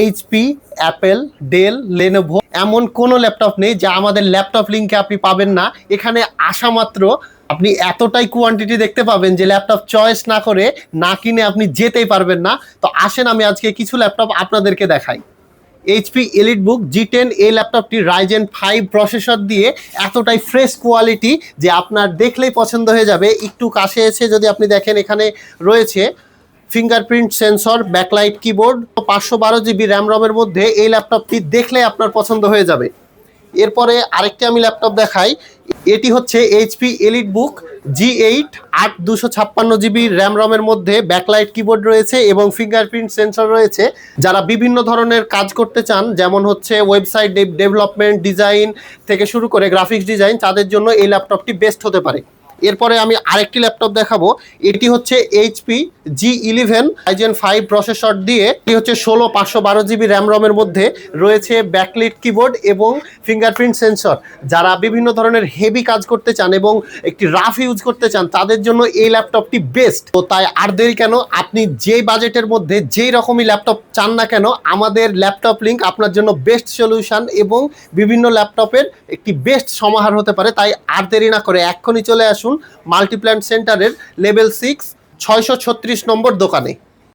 HP, Apple, del, Lenovo এমন কোনো laptop নেই যা আমাদের ল্যাপটপ লিঙ্কে আপনি পাবেন না। এখানে আসা মাত্র আপনি এতটাই কোয়ান্টিটি দেখতে পাবেন যে ল্যাপটপ চয়েস না করে না কিনে আপনি যেতেই পারবেন না। তো আসেন আমি আজকে কিছু ল্যাপটপ আপনাদেরকে দেখাই। এইচপি এলিটবুক G10 এই ল্যাপটপটি রাইজেন 5 প্রসেসর দিয়ে এতটাই ফ্রেশ কোয়ালিটি যে আপনার দেখলেই পছন্দ হয়ে যাবে। একটু কাছে এসে যদি আপনি দেখেন, এখানে রয়েছে fingerprint sensor, backlight keyboard, 512 GB RAM রমের মধ্যে এই ল্যাপটপটি দেখলে আপনার পছন্দ হয়ে যাবে। এরপরে আরেকটি আমি ল্যাপটপ দেখাই। এটি হচ্ছে HP EliteBook G8 256 GB RAM রমের মধ্যে ব্যাকলাইট কিবোর্ড রয়েছে এবং ফিঙ্গারপ্রিন্ট সেন্সর রয়েছে। যারা বিভিন্ন ধরনের কাজ করতে চান, যেমন হচ্ছে ওয়েবসাইট ডেভেলপমেন্ট, ডিজাইন থেকে শুরু করে গ্রাফিক্স ডিজাইন, তাদের জন্য এই ল্যাপটপটি বেস্ট হতে পারে। এরপরে আমি আরেকটি ল্যাপটপ দেখাবো। এটি হচ্ছে এইচপি G11 রাইজেন 5 প্রসেসর দিয়ে, এটি হচ্ছে 16 512 GB র্যাম রমের মধ্যে রয়েছে ব্যাকলাইট কিবোর্ড এবং ফিঙ্গারপ্রিন্ট সেন্সর। যারা বিভিন্ন ধরনের হেভি কাজ করতে চান এবং একটি রাফ ইউজ করতে চান, তাদের জন্য এই ল্যাপটপটি বেস্ট। তো তাই আর দেরি কেন, আপনি যেই বাজেটের মধ্যে যেই রকমই ল্যাপটপ চান না কেন, আমাদের ল্যাপটপ লিঙ্ক আপনার জন্য বেস্ট সলিউশন এবং বিভিন্ন ল্যাপটপের একটি বেস্ট সমাহার হতে পারে। তাই আর দেরি না করে এক্ষুনি চলে আসুন মাল্টিপ্ল্যান্ট সেন্টারের লেভেল 6 636 নম্বর দোকানে।